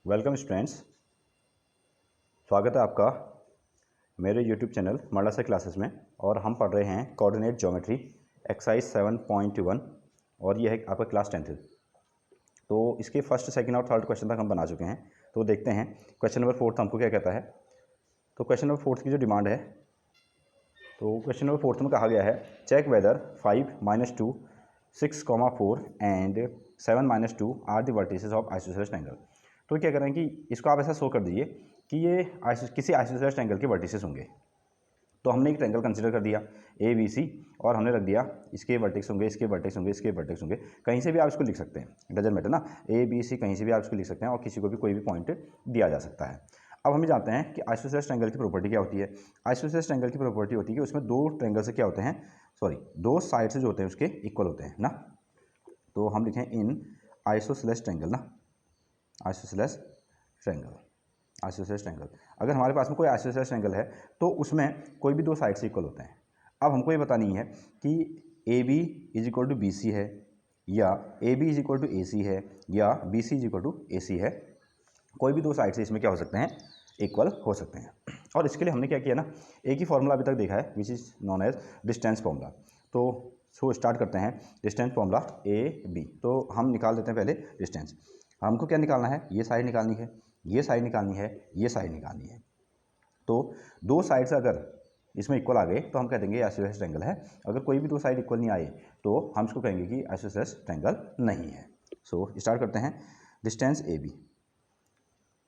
Welcome students. स्वागत है आपका मेरे YouTube चैनल मर्लासा क्लासेस में। और हम पढ़ रहे हैं कोऑर्डिनेट ज्योमेट्री एक्सरसाइज 7.1 और ये है आपका क्लास 10th। तो इसके फर्स्ट सेकंड और थर्ड क्वेश्चन तक हम बना चुके हैं। तो देखते हैं क्वेश्चन नंबर 4 हमको क्या कहता है। तो क्वेश्चन नंबर 4 की जो डिमांड है, तो क्वेश्चन नंबर 4 में कहा गया है check whether 5 - 2 6, 4 and 7 - 2 are the vertices of isosceles triangle. तो क्या करें कि इसको आप ऐसा शो कर दीजिए कि ये किसी आइसोसेलेस ट्रायंगल के वर्टिसेस होंगे। तो हमने एक ट्रायंगल कंसीडर कर दिया ए बी सी और हमने रख दिया इसके वर्टेक्स होंगे, इसके वर्टेक्स होंगे, इसके वर्टेक्स होंगे। कहीं से भी आप इसको लिख सकते हैं, डजंट मैटर ना, ए बी सी कहीं से भी आप इसको लिख सकते हैं और किसी को भी कोई भी पॉइंट दिया जा सकता है। अब हमें जानते हैं कि आइसोसेलेस ट्रायंगल की प्रॉपर्टी क्या होती है। आइसोसेलेस ट्रायंगल की प्रॉपर्टी होती है कि उसमें दो ट्रायंगल से क्या होते हैं, दो साइड से जो होते हैं उसके इक्वल होते हैं ना। तो हम लिखें इन आइसोसेलेस ट्रायंगल ना, आइसोसेलेस ट्रायंगल, आइसोसेलेस ट्रायंगल। अगर हमारे पास में कोई आइसोसेलेस ट्रायंगल है तो उसमें कोई भी दो साइड से इक्वल होते हैं। अब हमको ये बतानी है कि A B is equal to B C है या A B is equal to A C है या B C is equal to A C है। कोई भी दो साइड से इसमें क्या हो सकते हैं, इक्वल हो सकते हैं। और इसके लिए हमने क्या किया ना, एक ही फॉर्मूला अभी तक देखा है which is known as distance formula. तो सो स्टार्ट करते हैं डिस्टेंस फॉर्मूला ए बी। तो हम निकाल देते हैं पहले डिस्टेंस। हमको क्या निकालना है, ये साइड निकालनी है, ये साइड निकालनी है, ये साइड निकालनी है। तो दो साइड से अगर इसमें इक्वल आ गए तो हम कह देंगे आइसोसेलेस ट्रायंगल है। अगर कोई भी दो साइड इक्वल नहीं आए तो हम इसको कहेंगे कि आइसोसेलेस ट्रायंगल नहीं है। सो स्टार्ट करते हैं डिस्टेंस ए बी।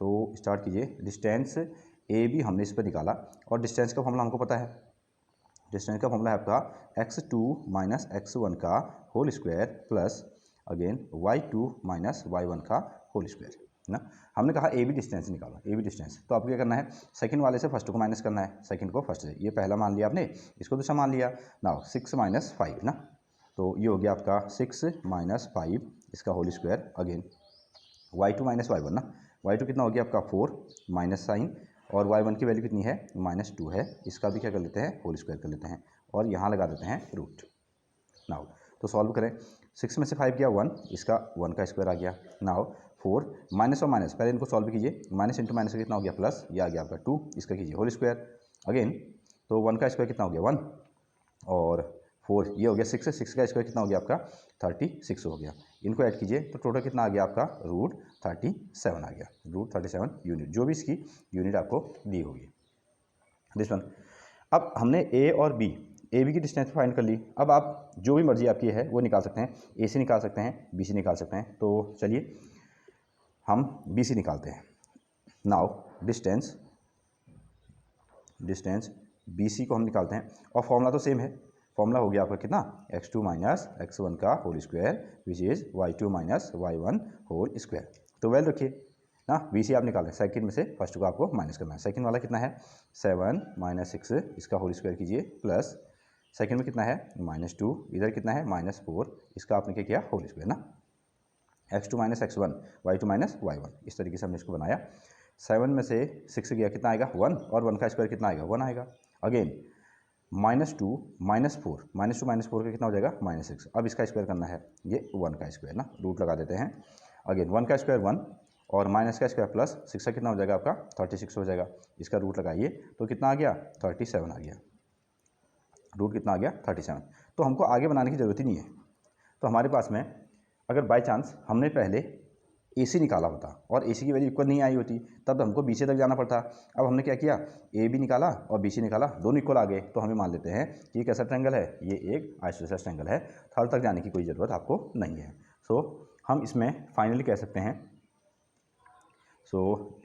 तो स्टार्ट कीजिए डिस्टेंस ए बी हमने इस पर निकाला और डिस्टेंस का फॉर्मूला हमको पता है। डिस्टेंस का फॉर्मूला है आपका x2 - x1 का whole square plus again y2 - y1 का होल स्क्वायर ना। हमने कहा ए बी डिस्टेंस निकाला, ए बी डिस्टेंस। तो आपको क्या करना है, सेकंड वाले से फर्स्ट को माइनस करना है, सेकंड को फर्स्ट से। ये पहला मान लिया आपने, इसको दूसरा मान लिया। नाउ 6 - 5 ना, तो ये हो गया आपका 6 - 5 इसका whole square again y2 - y1 ना। y2 कितना हो गया आपका 4 माइनस साइन और y1 की वैल्यू कितनी है -2 है। इसका भी क्या कर लेते हैं, होल स्क्वायर कर लेते हैं और यहाँ लगा देते हैं रूट। नाउ तो सॉल्व करें, 6 में से 5 गया 1, इसका 1 का स्क्वायर आ गया। नाउ 4 माइनस और माइनस, पहले इनको सॉल्व कीजिए, माइनस इंटू माइनस का कितना हो गया प्लस, ये आ गया आपका 2, इसका कीजिए होल स्क्वायर अगेन। तो 1 का स्क्वायर कितना हो गया 1 और 4 ये हो गया 6, 6 का स्क्वायर कितना हो गया आपका 36 हो गया। इनको ऐड कीजिए तो टोटल कितना आ गया आपका √37 आ गया, √37 यूनिट, जो भी इसकी यूनिट आपको दी होगी दिस वन। अब हमने ए और बी, ए बी की डिस्टेंस फाइंड कर ली। अब आप जो भी मर्जी आपकी है वो निकाल सकते हैं, ए सी निकाल सकते हैं, बी सी निकाल सकते हैं। तो चलिए हम बी सी निकालते हैं। Now distance, distance B C को हम निकालते हैं और फॉर्मूला तो सेम है। फॉर्मूला हो गया आपका कितना, x2 - x1 का whole square which is y2 - y1 whole square. तो वेल रखिए ना, बी सी आप निकालें, सेकंड में से फर्स्ट को आपको माइनस करना है। सेकंड वाला कितना है 7 - 6 इसका होल स्क्वायर कीजिए प्लस सेकंड में कितना है -2, इधर कितना है -4, इसका आपने क्या किया होल स्क्वायर ना। x2 - x1 y2 - y1 इस तरीके से हमने इसको बनाया। 7 में से 6 गया कितना आएगा 1 और 1 का स्क्वायर कितना आएगा 1 आएगा। अगेन -2 -4, -2 - 4 का कितना हो जाएगा -6। अब इसका स्क्वायर करना है, ये 1 का स्क्वायर ना, रूट लगा देते हैं। अगेन 1 का स्क्वायर 1 और माइनस का स्क्वायर प्लस 6 का कितना हो जाएगा आपका 36 हो जाएगा। इसका रूट लगाइए तो कितना आ गया 37 आ गया, रूट कितना आ गया 37। तो हमको आगे बनाने की ज़रूरत ही नहीं है। तो हमारे पास में अगर बाय चांस हमने पहले ए सी निकाला होता और ए सी की वैल्यू इक्वल नहीं आई होती तब हमको बी सी तक जाना पड़ता। अब हमने क्या किया, ए बी निकाला और बी सी निकाला, दोनों इक्वल आ गए। तो हमें मान लेते हैं कि ये कैसा ट्रायंगल है, ये एक आइसोसेलेस ट्रायंगल है। थर्ड तक जाने की कोई ज़रूरत आपको नहीं है। सो हम इसमें फाइनली कह सकते हैं, सो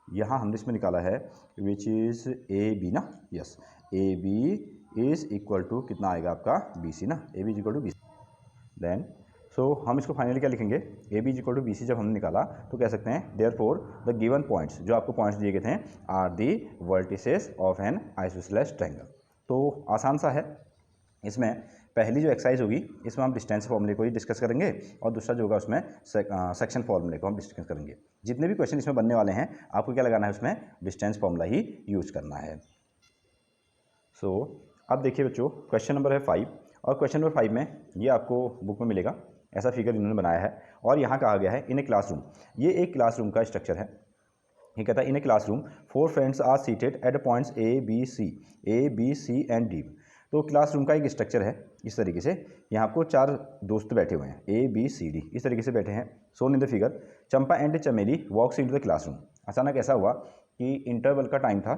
यहाँ हमने इसमें निकाला है विच इज़ ए बी ना, yes A B is equal to कितना आएगा आपका बी सी ना, A B is equal to B C. Then so हम इसको फाइनली क्या लिखेंगे, A B is equal to B C जब हमने निकाला तो कह सकते हैं therefore the given points, जो आपको पॉइंट्स दिए गए थे, are the vertices of an isosceles triangle. तो आसान सा है। इसमें पहली जो एक्सरसाइज होगी इसमें हम डिस्टेंस फॉर्मूले को ही डिस्कस करेंगे और दूसरा जो होगा उसमें सेक्शन फॉर्मूले को हम डिस्कस करेंगे। जितने भी क्वेश्चन इसमें बनने वाले हैं आपको क्या लगाना है, उसमें डिस्टेंस फॉर्मूला ही यूज करना है। अब देखिए बच्चों, क्वेश्चन नंबर है 5 और क्वेश्चन नंबर 5 में ये आपको बुक में मिलेगा। ऐसा फिगर इन्होंने बनाया है। और यहाँ कहा गया है इन ए क्लासरूम, ये एक क्लासरूम का स्ट्रक्चर है। ये कहता है in a classroom 4 friends are seated at points A B C and D. तो क्लासरूम का एक स्ट्रक्चर है इस तरीके से, यहाँ आपको 4 दोस्त बैठे हुए हैं ए बी सी डी इस तरीके से बैठे हैं। Soon in the figure Champa and Chameli walks into the classroom. अचानक ऐसा हुआ कि इंटरवल का टाइम था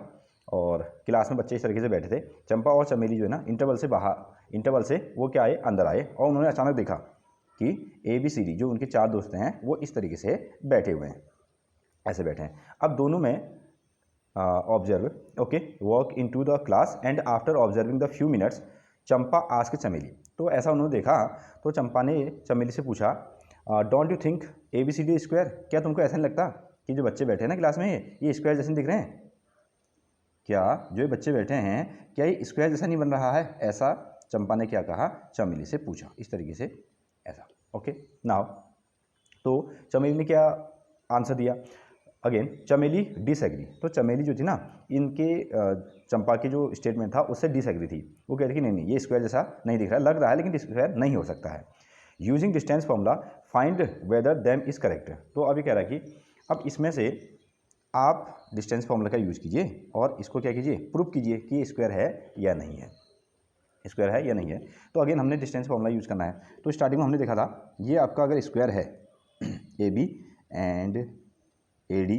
और क्लास में बच्चे इस तरीके से बैठे थे। चंपा और चमेली जो है ना इंटरवल से वो क्या आए, अंदर आए और उन्होंने अचानक देखा कि ए बी सी डी जो उनके 4 दोस्त हैं वो इस तरीके से बैठे हुए हैं, ऐसे बैठे हैं। अब दोनों में observe okay walk into the class and after observing the few minutes Champa ask Chameli. तो ऐसा उन्होंने देखा तो चंपा ने चमेली से पूछा don't you think A B C D square, क्या तुमको ऐसा नहीं लगता कि जो बच्चे बैठे हैं ना क्लास में ये स्क्वायर जैसे दिख रहे हैं? क्या जो ये बच्चे बैठे हैं क्या ये स्क्वायर जैसा नहीं बन रहा है? ऐसा चंपा ने क्या कहा, चमेली से पूछा इस तरीके से, ऐसा। ओके नाउ तो चमेली ने क्या आंसर दिया? अगेन चमेली डिसएग्री। तो चमेली जो थी ना इनके चंपा की जो स्टेटमेंट था उससे डिसएग्री थी। वो कह रही कि नहीं ये स्क्वायर जैसा नहीं दिख रहा है, लग रहा है लेकिन स्क्वायर नहीं हो सकता है। Using distance formula find weather them is correct. तो अभी कह रहा है कि अब इसमें से आप डिस्टेंस फॉर्मूला का यूज़ कीजिए और इसको क्या कीजिए, प्रूव कीजिए कि ये स्क्वायर है या नहीं है, स्क्वायर है या नहीं है। तो अगेन हमने डिस्टेंस फॉर्मूला यूज़ करना है। तो स्टार्टिंग में हमने देखा था ये आपका अगर स्क्वायर है A B and A D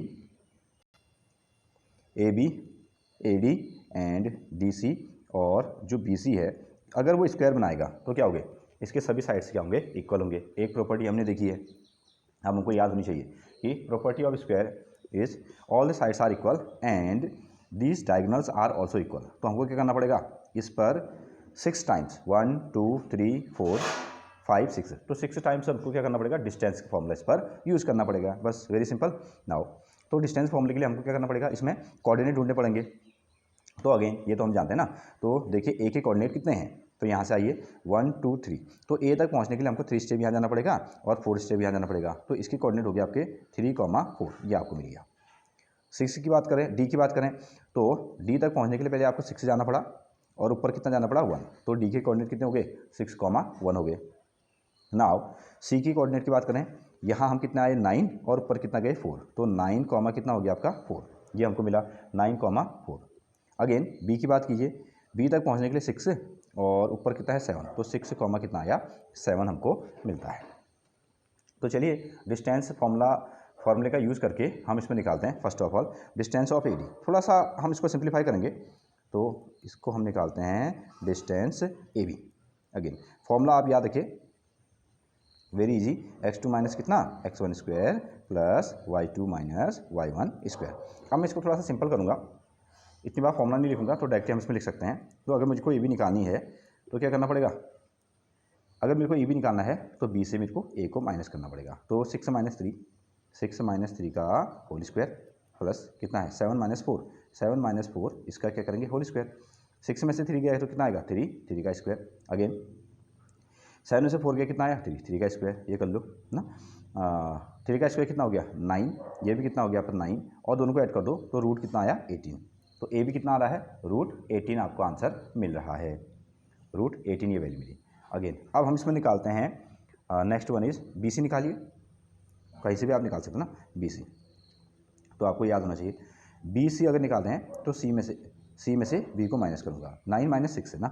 and D C और जो बी सी है, अगर वो स्क्वायर बनाएगा तो क्या होंगे, इसके सभी साइड्स क्या होंगे, इक्वल होंगे। एक प्रॉपर्टी हमने देखी है, अब हमको याद होनी चाहिए कि property of square is all the sides are equal and these diagonals are also equal. तो हमको क्या करना पड़ेगा, इस पर 6 टाइम्स 1 2 3 4 5 6, तो 6 टाइम्स हमको क्या करना पड़ेगा, डिस्टेंस का फॉर्मूला इस पर यूज़ करना पड़ेगा, बस वेरी सिंपल। नाउ तो डिस्टेंस फॉर्मूले के लिए हमको क्या करना पड़ेगा, इसमें कोऑर्डिनेट ढूंढने पड़ेंगे। तो अगेन ये तो हम जानते हैं ना, तो देखिए ए के कोऑर्डिनेट कितने हैं, तो यहाँ से आइए 1 2 3, तो ए तक पहुँचने के लिए हमको 3 स्टेप यहाँ जाना पड़ेगा और 4 स्टेप यहाँ जाना पड़ेगा। तो इसकी कोऑर्डिनेट हो गया आपके 3, 4, ये आपको मिल गया। 6 की बात करें, डी की बात करें तो डी तक पहुँचने के लिए पहले आपको 6 जाना पड़ा और ऊपर कितना जाना पड़ा 1, तो डी के कोऑर्डिनेट कितने हो गए 6, 1 हो गए। नाउ सी की कोऑर्डिनेट की बात करें, यहाँ हम कितना आए 9 और ऊपर कितना गए 4, तो 9, कितना हो गया आपका 4, ये हमको मिला 9, 4। अगेन बी की बात कीजिए, बी तक पहुँचने के लिए 6 और ऊपर कितना है 7, तो 6, कितना आया 7 हमको मिलता है। तो चलिए डिस्टेंस फार्मूले का यूज़ करके हम इसमें निकालते हैं। First of all distance of A D, थोड़ा सा हम इसको सिंप्लीफाई करेंगे तो इसको हम निकालते हैं distance A B. Again formula आप याद रखिए, वेरी इजी, x2 माइनस कितना x1 square plus y2 minus y1 square. अब मैं इसको थोड़ा सा सिंपल करूँगा, इतनी बार फॉर्मूला नहीं लिखूँगा, तो डायरेक्टली हम इसमें लिख सकते हैं। तो अगर मुझको ए बी निकालनी है तो क्या करना पड़ेगा, अगर मेरे को ए बी निकालना है तो बी से मेरे को ए को माइनस करना पड़ेगा। तो 6 माइनस 3 का होल स्क्वायर प्लस कितना है 7 माइनस 4 इसका क्या करेंगे होल स्क्वायर। 6 में से 3 गया है तो कितना आएगा 3 का स्क्वायर। अगेन 7 में से 4 गया कितना आया 3 का स्क्वायर, ये कर लो ना। 3 का स्क्वायर कितना हो गया 9, ये भी कितना हो गया पर 9 और दोनों को ऐड कर दो तो रूट कितना आया 18। तो ए भी कितना आ रहा है रूट 18 आपको आंसर मिल रहा है, रूट 18 ये वैल्यू मिली। अगेन अब हम इसमें निकालते हैं next one is B C निकालिए, कहीं से भी आप निकाल सकते हो ना बी सी, तो आपको याद होना चाहिए बी सी अगर निकालते हैं तो सी में से बी को माइनस करूँगा। 9 माइनस 6 है ना,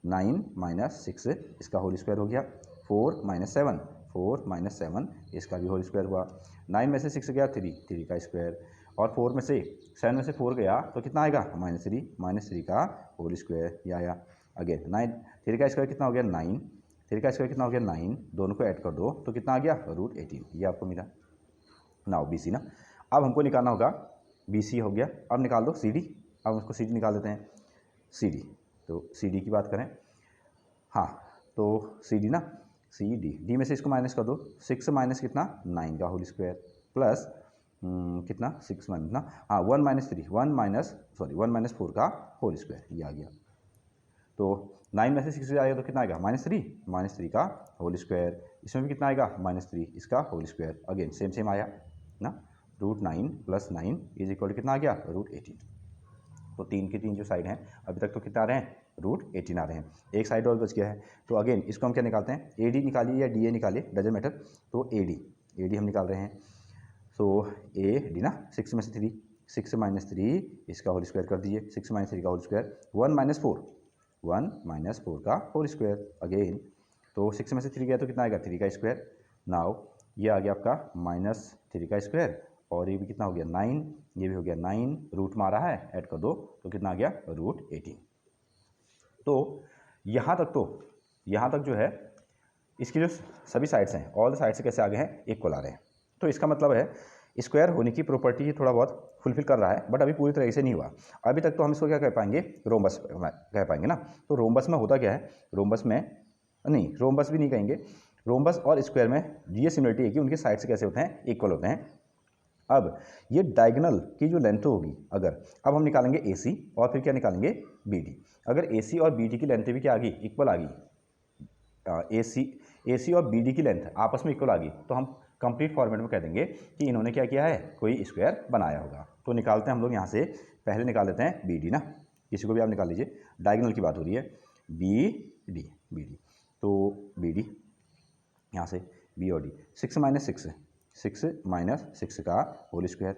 9 माइनस 6 इसका होल स्क्वायर हो गया, 4 माइनस 7 इसका भी होल स्क्वायर हुआ। 9 में से 6 गया 3 का स्क्वायर और 4 में से 7 में से 4 गया तो कितना आएगा -3 का होल स्क्वायर ये आया। अगेन 3 का स्क्वायर कितना हो गया 9, 3 का स्क्वायर कितना हो गया 9, दोनों को ऐड कर दो तो कितना आ गया रूट 18, ये आपको मिला। नाउ बी सी ना, अब हमको निकालना होगा बी सी हो गया, अब निकाल दो सी डी। अब उसको सी डी निकाल देते हैं, सी डी। तो सी डी की बात करें, हाँ तो सी डी ना, सी डी में से इसको माइनस कर दो, 6 माइनस कितना 9 का होल स्क्वायर प्लस कितना 6 माइनस ना, हाँ 1 माइनस 4 का होल स्क्वायर ये आ गया। तो 9 में से 6 आएगा तो कितना आएगा -3 का होल स्क्वायर, इसमें भी कितना आएगा -3 इसका होल स्क्वायर। अगेन सेम आया ना, रूट 9 प्लस 9 इज इक्वल कितना आ गया रूट 18। तो 3 की 3 जो साइड हैं अभी तक तो कितना आ रहे हैं √18 आ रहे हैं। एक साइड और बच गया है, तो अगेन इसको हम क्या निकालते हैं, AD निकालिए या DA निकालिए, डजंट मैटर। तो AD हम निकाल रहे हैं। सो AD ना 6 में से 3, 6 - 3 इसका होल स्क्वायर कर दीजिए, 6 - 3 का होल स्क्वायर, 1 - 4 का होल स्क्वायर अगेन। तो 6 में से 3 गया तो कितना आएगा, 3 का स्क्वायर। नाउ ये आ गया आपका -3 का स्क्वायर, और ये भी कितना हो गया 9, ये भी हो गया 9, रूट में आ रहा है, ऐड कर दो तो कितना आ गया √18। तो यहाँ तक जो है इसकी जो सभी साइड्स हैं, ऑल द साइड्स से कैसे आगे हैं, इक्वल आ रहे हैं। तो इसका मतलब है स्क्वायर होने की प्रॉपर्टी थोड़ा बहुत फुलफिल कर रहा है, बट अभी पूरी तरीके से नहीं हुआ। अभी तक तो हम इसको क्या कह पाएंगे, रोम्बस कह पाएंगे ना। तो रोम्बस में होता क्या है, रोम्बस भी नहीं कहेंगे। रोम्बस और स्क्वायर में ये सिमिलरिटी है कि उनके साइड से कैसे होते हैं, इक्वल होते हैं। अब ये डायगोनल की जो लेंथ होगी, अगर अब हम निकालेंगे AC और फिर क्या निकालेंगे BD। अगर AC और BD की लेंथ भी क्या आ गई, इक्वल आ गई, AC और BD की लेंथ आपस में इक्वल आ गई, तो हम कंप्लीट फॉर्मेट में कह देंगे कि इन्होंने क्या किया है, कोई स्क्वायर बनाया होगा। तो निकालते हैं हम लोग यहाँ से, पहले निकाल लेते हैं BD ना, किसी को भी आप निकाल लीजिए, डायगोनल की बात हो रही है, BD। तो BD यहाँ से B और D, 6 - 6 का होल स्क्वायर,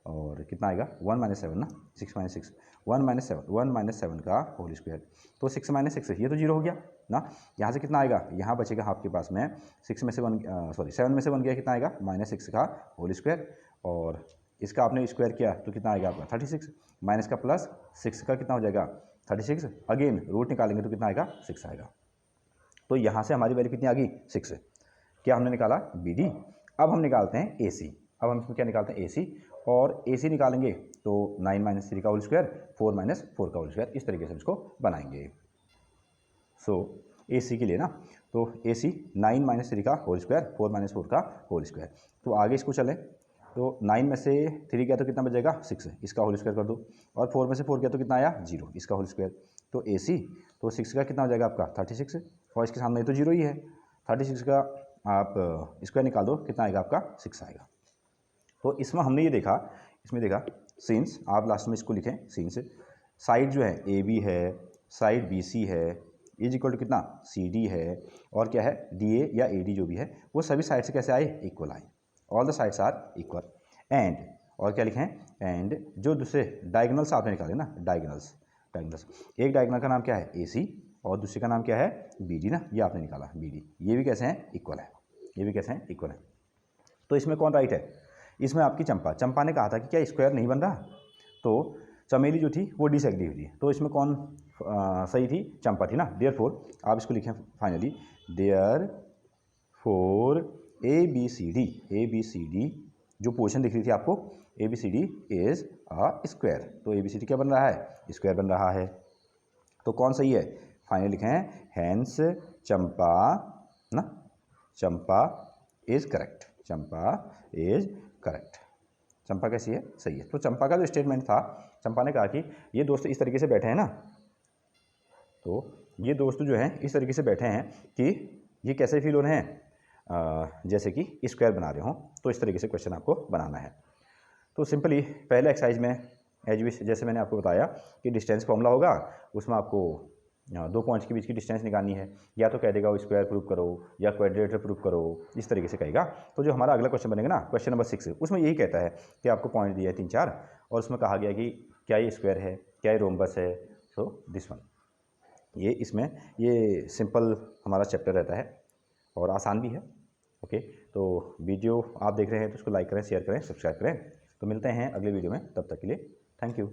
और कितना आएगा 1 - 7 ना, 6 - 6 1 - 7 का होल स्क्वायर। तो 6 - 6 ये तो 0 हो गया ना। यहाँ से कितना आएगा, यहाँ बचेगा आपके पास में 7 में से 1 गया, कितना आएगा -6 का होल स्क्वायर, और इसका आपने स्क्वायर किया तो कितना आएगा आपका 36, माइनस का प्लस 6 का कितना हो जाएगा 36, अगेन रूट निकालेंगे तो कितना आएगा 6 आएगा। तो यहाँ से हमारी वैल्यू कितनी आ गई 6। क्या हमने निकाला BD। अब हम निकालते हैं AC। अब हम इसमें क्या निकालते हैं AC, और AC निकालेंगे तो 9 - 3 का होल स्क्वायर, 4 - 4 का होल स्क्वायर, इस तरीके से इसको बनाएंगे। सो AC के लिए ना, तो AC 9 - 3 का होल स्क्वायर, 4 - 4 का होल स्क्वायर। तो आगे इसको चलें, तो 9 में से 3 गया तो कितना बचेगा 6, इसका होल स्क्वायर कर दो, और 4 में से 4 गया तो कितना आया 0, इसका होल स्क्वायर। तो AC तो 6 का कितना हो जाएगा आपका 36, और इसके सामने तो 0 ही है, 36 का आप स्क्वायर निकाल दो, कितना आएगा आपका 6 आएगा। तो इसमें हमने ये देखा, सिंस आप लास्ट में इसको लिखें, सिंस साइड जो है AB है, साइड BC है, इज इक्वल टू कितना CD है, और क्या है DA या AD जो भी है, वो सभी साइड से कैसे आए, इक्वल आए, all the sides are equal. And और क्या लिखें, एंड जो दूसरे डायगोनल्स आपने निकाले ना, डायगोनल्स, एक डायगोनल का नाम क्या है AC, और दूसरे का नाम क्या है BD ना, ये आपने निकाला BD, ये भी कैसे हैं इक्वल है, ये भी कैसे हैं इक्वल है। तो इसमें कौन राइट है, इसमें आपकी चंपा ने कहा था कि क्या स्क्वायर नहीं बन रहा, तो चमेली जो थी वो डिसएग्री हुई थी, तो इसमें कौन सही थी, चंपा थी ना। देयरफॉर आप इसको लिखें फाइनली, देयरफॉर ABCD जो पोजीशन दिख रही थी आपको, ABCD इज अ स्क्वायर, तो ABCD क्या बन रहा है, स्क्वायर बन रहा है। तो कौन सही है, फाइनल लिखें, हैंस चंपा ना, चंपा इज करेक्ट, चंपा कैसी है, सही है। तो चंपा का जो स्टेटमेंट था, चंपा ने कहा कि ये दोस्त इस तरीके से बैठे हैं ना, तो ये दोस्त जो हैं इस तरीके से बैठे हैं कि ये कैसे फील हो रहे हैं, जैसे कि स्क्वायर बना रहे हों। तो इस तरीके से क्वेश्चन आपको बनाना है। तो सिंपली पहले एक्सरसाइज में जैसे मैंने आपको बताया कि डिस्टेंस फॉर्मूला होगा, उसमें आपको 2 पॉइंट्स के बीच की डिस्टेंस निकालनी है, या तो कह देगा वो स्क्वायर प्रूव करो या क्वाड्रेटर प्रूव करो, इस तरीके से कहेगा। तो जो हमारा अगला क्वेश्चन बनेगा ना, क्वेश्चन नंबर 6, उसमें यही कहता है कि आपको पॉइंट दिया है 3-4, और उसमें कहा गया कि क्या ये स्क्वायर है, क्या ये रोम्बस है। सो दिस वन, ये इसमें ये सिंपल हमारा चैप्टर रहता है और आसान भी है। ओके, तो वीडियो आप देख रहे हैं तो इसको लाइक करें, शेयर करें, सब्सक्राइब करें। तो मिलते हैं अगले वीडियो में, तब तक के लिए थैंक यू।